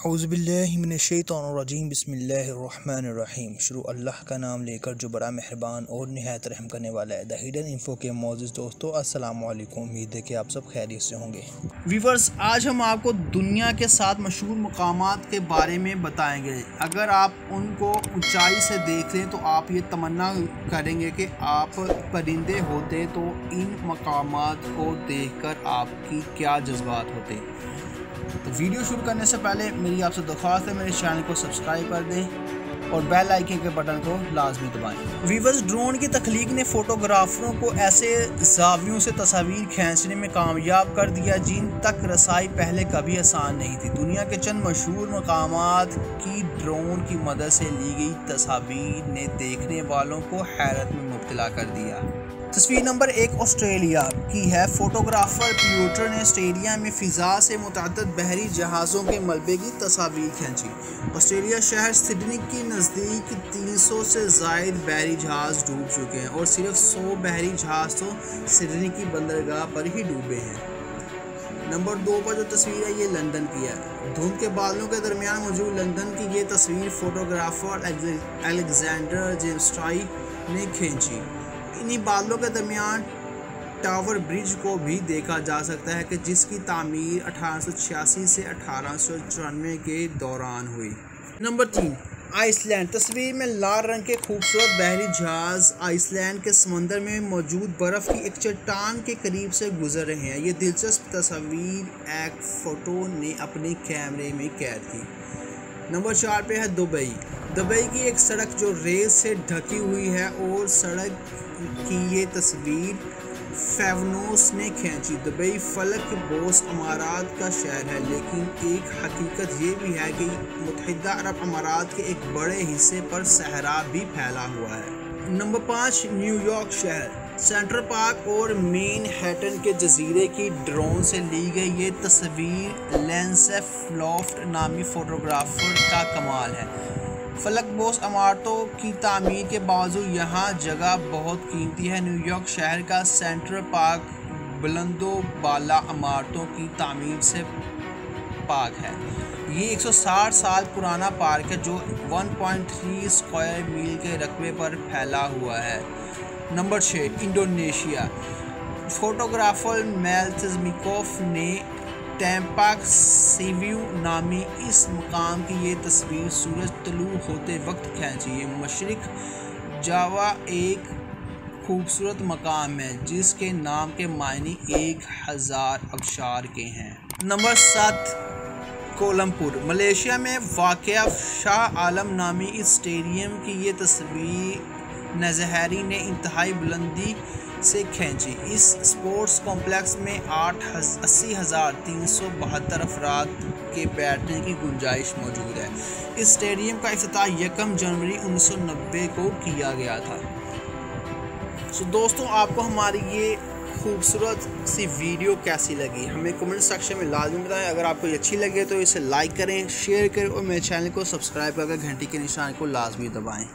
औज़ु बिल्लाहि मिनश्शैतानिर्रजीम बिस्मिल्लाहिर्रहमानिर्रहीम। शुरू अल्लाह का नाम लेकर जो बड़ा मेहरबान और निहायत रहम करने वाला है। द हिडन इन्फो के मौजूद दोस्तों, अस्सलाम वालेकुम। उम्मीद है कि आप सब खैरियत से होंगे। व्यूवर्स, आज हम आपको दुनिया के 7 मशहूर मकामात के बारे में बताएंगे। अगर आप उनको ऊंचाई से देख लें तो आप ये तमन्ना करेंगे कि आप परिंदे होते तो इन मकामात को देखकर आपकी क्या जज्बात होते। तो वीडियो शुरू करने से पहले मेरी आपसे दरख्वास्त है, मेरे चैनल को सब्सक्राइब कर दें और बेल आइकन के बटन को लाजमी दबाएं। व्यूवर्स, ड्रोन की तख्लीक ने फ़ोटोग्राफरों को ऐसे ज़ावियों से तस्वीर खींचने में कामयाब कर दिया जिन तक रसाई पहले कभी आसान नहीं थी। दुनिया के चंद मशहूर मकामात की ड्रोन की मदद से ली गई तस्वीर ने देखने वालों को हैरत में मुब्तला कर दिया। तस्वीर नंबर 1 ऑस्ट्रेलिया की है। फोटोग्राफर प्यूटर ने ऑस्ट्रेलिया में फ़िज़ा से मुतअद्दिद बहरी जहाज़ों के मलबे की तस्वीर खींची। ऑस्ट्रेलिया शहर सिडनी के नज़दीक 300 से ज़ायद बहरी जहाज़ डूब चुके हैं और सिर्फ 100 बहरी जहाज़ तो सिडनी की बंदरगाह पर ही डूबे हैं। नंबर 2 पर जो तस्वीर है ये लंदन की है। धुंध के बादलों के दरमियान मौजूद लंदन की ये तस्वीर फोटोग्राफर अलेक्जेंडर जेम्स्ट्राई ने खींची। इन्हीं बादलों के दरमियान टावर ब्रिज को भी देखा जा सकता है कि जिसकी तामीर 1886 से 1894 के दौरान हुई। Number 3 Iceland. तस्वीर में लाल रंग के खूबसूरत बहरी जहाज़ आइसलैंड के समंदर में मौजूद बर्फ़ की एक चट्टान के करीब से गुजर रहे हैं। ये दिलचस्प तस्वीर एक फ़ोटो ने अपने कैमरे में कैद की। नंबर 4 पे है दुबई। दुबई की एक सड़क जो रेत से ढकी हुई है और सड़क की ये तस्वीर फेवनोस ने खींची। दुबई फलक बोस अमारात का शहर है, लेकिन एक हकीकत ये भी है कि मुत्तहिदा अरब अमारात के एक बड़े हिस्से पर सहरा भी फैला हुआ है। नंबर 5 न्यूयॉर्क शहर। सेंट्रल पार्क और मैनहट्टन के जजीरे की ड्रोन से ली गई ये तस्वीर लेंसेफ लॉफ्ट नामी फोटोग्राफर का कमाल है। फलक बोस इमारतों की तामीर के बावजूद यहाँ जगह बहुत कीमती है। न्यूयॉर्क शहर का सेंट्रल पार्क बुलंदो बाला इमारतों की तामीर से पाक है। ये 160 साल पुराना पार्क है जो 1.3 स्क्वायर मील के रकबे पर फैला हुआ है। Number 6 Indonesia. फोटोग्राफर मेल्तजमिकोफ ने टैंपाक सीव्यू नामी इस मुकाम की ये तस्वीर सूरज तुलू होते वक्त खींची। ये मशरिक जावा एक खूबसूरत मकाम है जिसके नाम के मायने 1000 अबशार के हैं। नंबर 7 कोलमपुर। मलेशिया में वाक़या शाह आलम नामी इस स्टेडियम की ये तस्वीर नज़हरी ने इंतहाई बुलंदी से खींची। इस स्पोर्ट्स कॉम्प्लेक्स में 80,372 अफराद के बैठने की गुंजाइश मौजूद है। इस स्टेडियम का इफ्तिताह 1 जनवरी 1990 को किया गया था। दोस्तों, आपको हमारी ये खूबसूरत सी वीडियो कैसी लगी हमें कमेंट सेक्शन में लाजमी बताएं। अगर आपको ये अच्छी लगे तो इसे लाइक करें, शेयर करें और मेरे चैनल को सब्सक्राइब करके घंटी के निशान को लाजमी दबाएं।